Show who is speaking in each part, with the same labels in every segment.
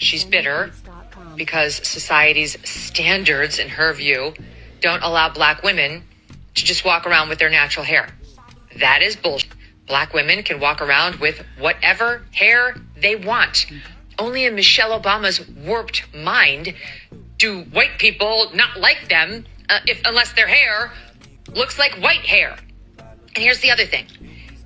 Speaker 1: She's bitter because society's standards, in her view, don't allow black women to just walk around with their natural hair. That is bullshit. Black women can walk around with whatever hair they want. Only in Michelle Obama's warped mind do white people not like them unless their hair looks like white hair. And here's the other thing.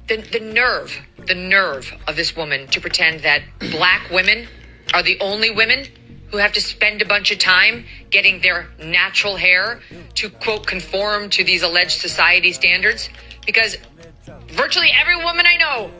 Speaker 1: The nerve of this woman to pretend that black women are the only women who have to spend a bunch of time getting their natural hair to, quote, conform to these alleged society standards. Because virtually every woman I know,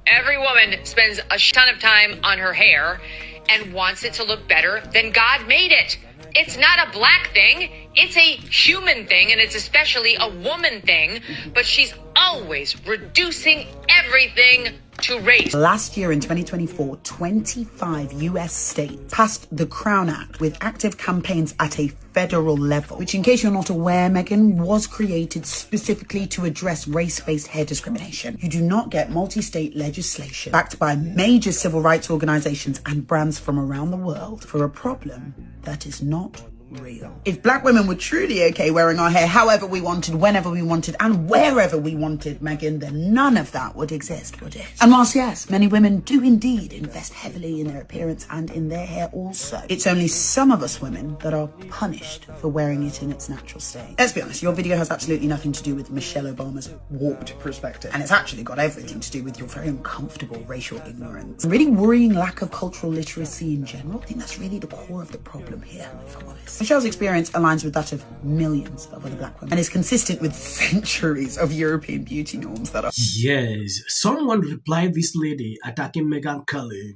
Speaker 1: every woman spends a ton of time on her hair and wants it to look better than God made it. It's not a black thing. It's a human thing, and it's especially a woman thing. But she's always reducing everything to race.
Speaker 2: Last year in 2024, 25 US states passed the Crown Act with active campaigns at a federal level, which, in case you're not aware, Megan, was created specifically to address race-based hair discrimination. You do not get multi-state legislation backed by major civil rights organizations and brands from around the world for a problem that is not real. If black women were truly okay wearing our hair however we wanted, whenever we wanted, and wherever we wanted, Megan, then none of that would exist, would it? And whilst, yes, many women do indeed invest heavily in their appearance and in their hair also, it's only some of us women that are punished for wearing it in its natural state. Let's be honest, your video has absolutely nothing to do with Michelle Obama's warped perspective, and it's actually got everything to do with your very uncomfortable racial ignorance. Really worrying lack of cultural literacy in general. I think that's really the core of the problem here, if I'm honest. Michelle's experience aligns with that of millions of other black women and is consistent with centuries of European beauty norms that are...
Speaker 3: Yes, someone replied this lady attacking Megyn Kelly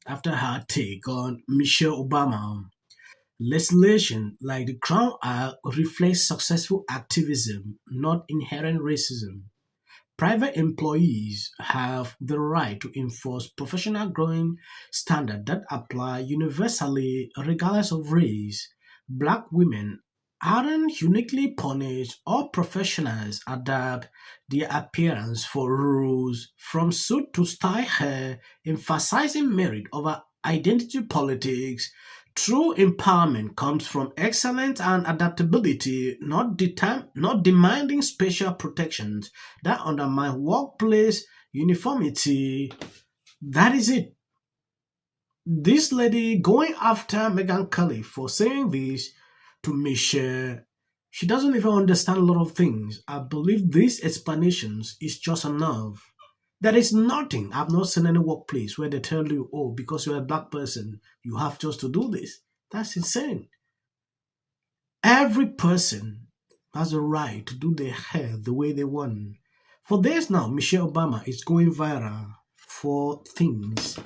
Speaker 3: after her take on Michelle Obama. Legislation like the Crown Act reflects successful activism, not inherent racism. Private employees have the right to enforce professional growing standards that apply universally regardless of race. Black women aren't uniquely punished. All professionals adapt their appearance for roles, from suit to style hair, emphasizing merit over identity politics. True empowerment comes from excellence and adaptability, not demanding special protections that undermine workplace uniformity. That is it. This lady going after Megyn Kelly for saying this to Michelle, she doesn't even understand a lot of things. I believe these explanations is just enough. There is nothing. I've not seen any workplace where they tell you, oh, because you're a black person, you have just to do this. That's insane. Every person has a right to do their hair the way they want. For days now, Michelle Obama is going viral for things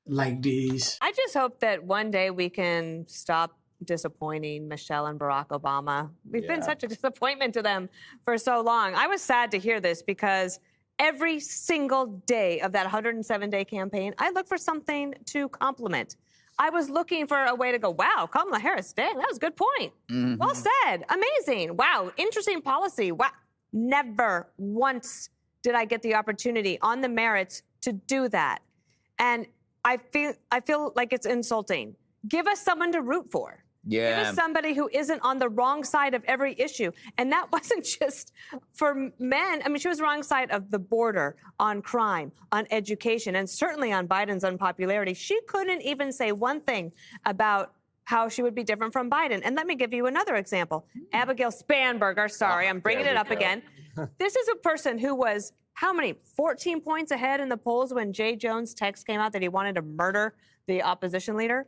Speaker 3: like this.
Speaker 4: I just hope that one day we can stop disappointing Michelle and Barack Obama. We've been such a disappointment to them for so long. I was sad to hear this because every single day of that 107-day campaign, I look for something to compliment. I was looking for a way to go, wow, Kamala Harris, dang, that was a good point. Well said, amazing, wow, interesting policy, wow. Never once did I get the opportunity on the merits to do that. And I feel like it's insulting. Give us someone to root for.
Speaker 5: Yeah.
Speaker 4: Give us somebody who isn't on the wrong side of every issue. And that wasn't just for men. I mean, she was wrong side of the border, on crime, on education, and certainly on Biden's unpopularity. She couldn't even say one thing about how she would be different from Biden. And let me give you another example. Abigail Spanberger, sorry, I'm bringing it up again. This is a person who was, how many, 14 points ahead in the polls when Jay Jones' text came out that he wanted to murder the opposition leader.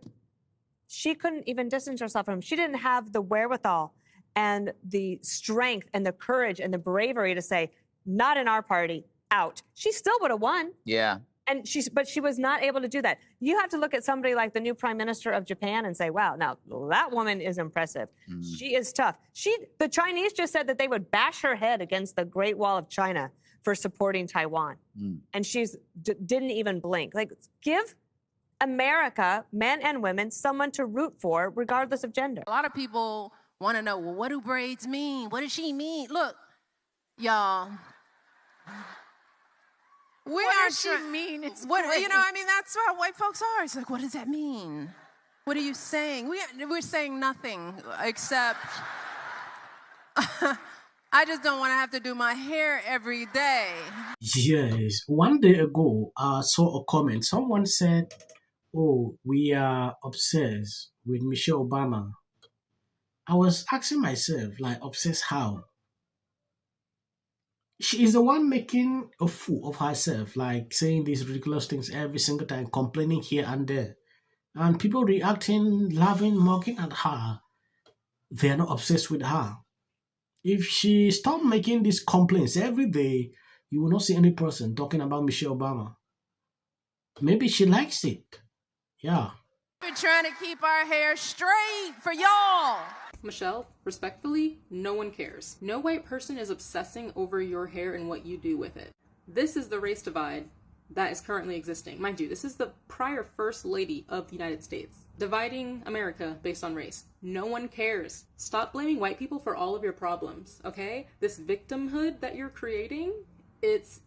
Speaker 4: She couldn't even distance herself from him. She didn't have the wherewithal and the strength and the courage and the bravery to say, not in our party, out. She still would have won.
Speaker 5: Yeah.
Speaker 4: And but she was not able to do that. You have to look at somebody like the new prime minister of Japan and say, wow, now that woman is impressive. She is tough. The Chinese just said that they would bash her head against the Great Wall of China for supporting Taiwan. And she's didn't even blink. Like, give America, men and women, someone to root for, regardless of gender.
Speaker 6: A lot of people want to know, well, what do braids mean? What does she mean? Look, y'all.
Speaker 7: What does she mean? It's
Speaker 6: what, you know, I mean, that's how white folks are. It's like, what does that mean? What are you saying? We're saying nothing except I just don't want to have to do my hair every day.
Speaker 3: Yes, one day ago, I saw a comment. Someone said, "Oh, we are obsessed with Michelle Obama." I was asking myself, like, obsessed how? She is the one making a fool of herself, like saying these ridiculous things every single time, complaining here and there, and people reacting, laughing, mocking at her. They are not obsessed with her. If she stopped making these complaints every day, you will not see any person talking about Michelle Obama. Maybe she likes it. Yeah.
Speaker 6: We're trying to keep our hair straight for y'all.
Speaker 5: Michelle, respectfully, no one cares. No white person is obsessing over your hair and what you do with it. This is the race divide that is currently existing. Mind you, this is the prior First Lady of the United States, dividing America based on race. No one cares. Stop blaming white people for all of your problems, okay? This victimhood that you're creating, it's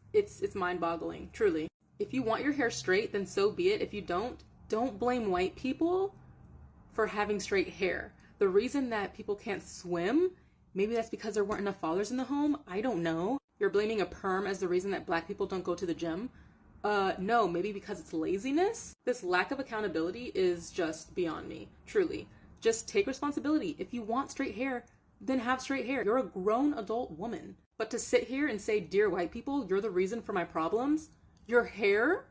Speaker 5: mind-boggling, truly. If you want your hair straight, then so be it. If you don't blame white people for having straight hair. The reason that people can't swim, maybe that's because there weren't enough fathers in the home. I don't know. You're blaming a perm as the reason that black people don't go to the gym. No, maybe because it's laziness. This lack of accountability is just beyond me, truly. Just take responsibility. If you want straight hair, then have straight hair. You're a grown adult woman. But to sit here and say, dear white people, you're the reason for my problems, your hair?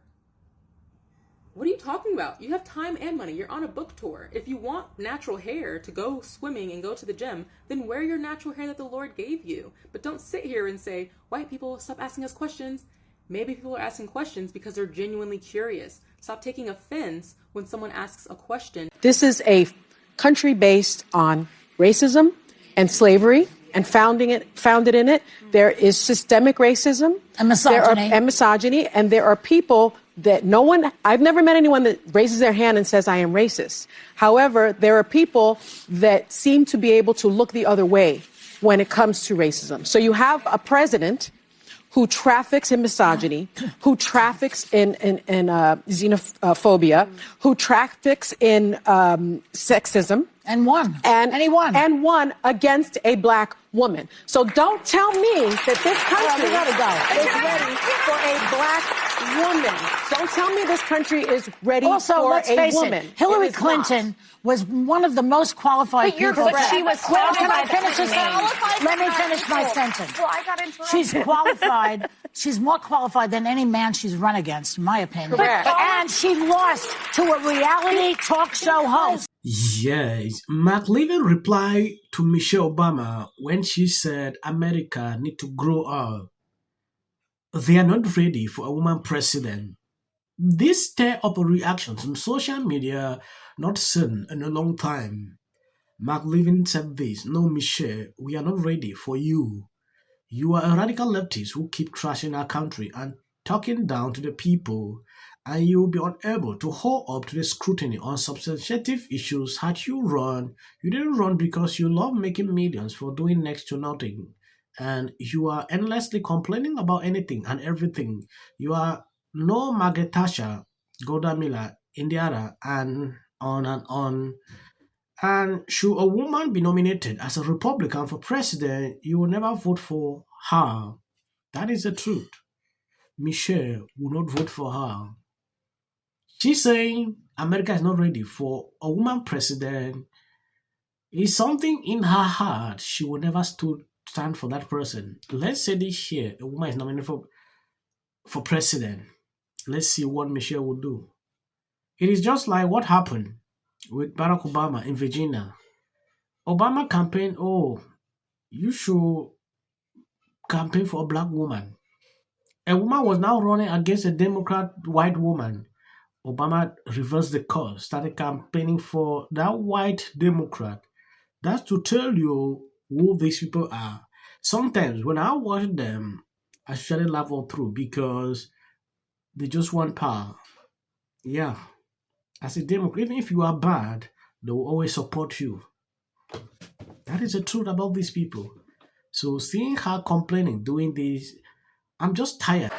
Speaker 5: What are you talking about? You have time and money. You're on a book tour. If you want natural hair to go swimming and go to the gym, then wear your natural hair that the Lord gave you. But don't sit here and say, white people, stop asking us questions. Maybe people are asking questions because they're genuinely curious. Stop taking offense when someone asks a question.
Speaker 7: This is a country based on racism and slavery and founded in it. There is systemic racism
Speaker 8: and misogyny.
Speaker 7: And there are people that I've never met anyone that raises their hand and says, I am racist. However, there are people that seem to be able to look the other way when it comes to racism. So you have a president who traffics in misogyny, who traffics in xenophobia, who traffics in sexism.
Speaker 8: And won.
Speaker 7: And won against a black woman. So don't tell me that this country is ready for a black woman. Don't tell me this country is ready for
Speaker 8: let's
Speaker 7: a
Speaker 8: face
Speaker 7: woman.
Speaker 8: It, Hillary Clinton was one of the most qualified people.
Speaker 9: She was qualified.
Speaker 8: Let me finish my sentence.
Speaker 9: Well, I got interrupted.
Speaker 8: She's qualified. She's more qualified than any man she's run against, in my opinion.
Speaker 7: Correct.
Speaker 8: And she lost to a reality talk show host.
Speaker 3: Yes, Mark Levin replied to Michelle Obama when she said America need to grow up. They are not ready for a woman president. This stirred up reactions on social media not seen in a long time. Mark Levin said this, "No, Michelle, we are not ready for you. You are a radical leftist who keep trashing our country and talking down to the people, and you will be unable to hold up to the scrutiny on substantive issues. Had you run, you didn't run because you love making millions for doing next to nothing. And you are endlessly complaining about anything and everything. You are no Margaret Thatcher, Golda Meir, Indiana, and on and on. And should a woman be nominated as a Republican for president, you will never vote for her. That is the truth. Michelle will not vote for her. She's saying America is not ready for a woman president. It's something in her heart. She will never stand for that person. Let's say this year a woman is nominated for president. Let's see what Michelle will do. It is just like what happened with Barack Obama in Virginia. Obama campaigned, you should campaign for a black woman. A woman was now running against a Democrat white woman. Obama reversed the course, started campaigning for that white Democrat. That's to tell you who these people are. Sometimes when I watch them, I usually laugh all through because they just want power. Yeah. As a Democrat, even if you are bad, they will always support you. That is the truth about these people. So seeing her complaining, doing this, I'm just tired.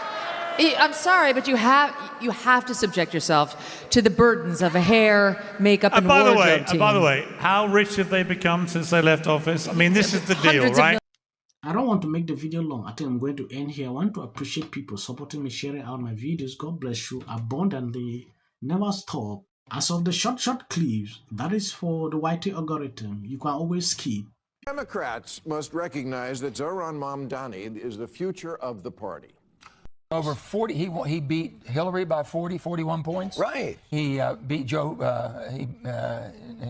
Speaker 10: I'm sorry, but you have to subject yourself to the burdens of a hair, makeup, and wardrobe team.
Speaker 11: By the way, how rich have they become since they left office? I mean, this is the deal, right?
Speaker 3: I don't want to make the video long. I think I'm going to end here. I want to appreciate people supporting me, sharing out my videos. God bless you abundantly. Never stop. As of the short clips, that is for the YT algorithm. You can always skip.
Speaker 12: Democrats must recognize that Zohran Mamdani is the future of the party.
Speaker 13: Over 40, he beat Hillary by 41 points.
Speaker 12: Right.
Speaker 13: He beat Joe,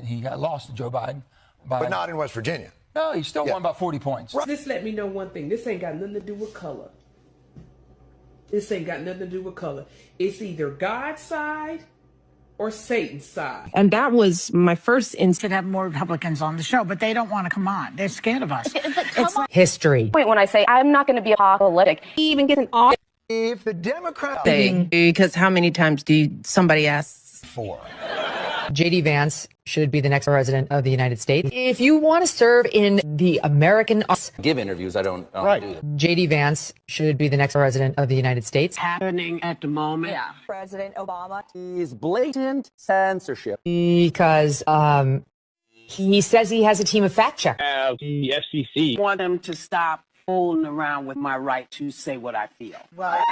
Speaker 13: he lost to Joe Biden.
Speaker 12: But not in West Virginia.
Speaker 13: No, he still won by 40 points.
Speaker 14: Right. This let me know one thing. This ain't got nothing to do with color. This ain't got nothing to do with color. It's either God's side or Satan's side.
Speaker 8: And that was my first instinct to have more Republicans on the show, but they don't want to come on. They're scared of us. It's like
Speaker 1: History.
Speaker 9: Wait, when I say I'm not going to be apocalyptic, he even gets an off.
Speaker 12: If the Democrats...
Speaker 15: Because how many times do somebody asks?
Speaker 12: 4.
Speaker 1: JD Vance should be the next president of the United States. If you want to serve in the American...
Speaker 16: Give interviews, I don't do that.
Speaker 1: JD Vance should be the next president of the United States.
Speaker 15: Happening at the moment.
Speaker 9: Yeah. President Obama.
Speaker 16: Is blatant censorship.
Speaker 1: Because he says he has a team of fact checkers.
Speaker 16: The FCC.
Speaker 15: I want them to stop fooling around with my right to say what I feel.
Speaker 8: Well,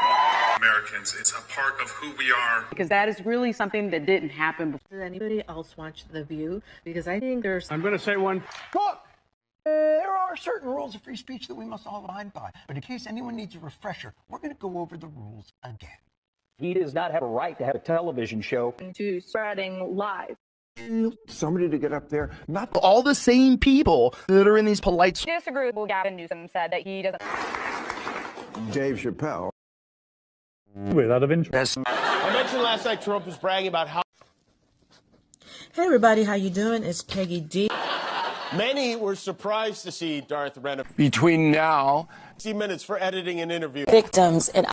Speaker 17: Americans, it's a part of who we are.
Speaker 15: Because that is really something that didn't happen before. Does anybody else watch The View? Because I think there's...
Speaker 11: I'm going to say one.
Speaker 12: Look, there are certain rules of free speech that we must all abide by. But in case anyone needs a refresher, we're going to go over the rules again.
Speaker 16: He does not have a right to have a television show.
Speaker 9: To spreading lies.
Speaker 12: Somebody to get up there, not
Speaker 16: All the same people that are in these polite...
Speaker 9: Disagree with what Gavin Newsom said that he doesn't...
Speaker 12: Dave Chappelle.
Speaker 11: Without of interest.
Speaker 17: I mentioned last night Trump was bragging about how...
Speaker 15: Hey everybody, how you doing? It's Peggy D.
Speaker 17: Many were surprised to see Darth Renaud.
Speaker 13: Between now...
Speaker 17: 60 minutes for editing an interview.
Speaker 15: Victims and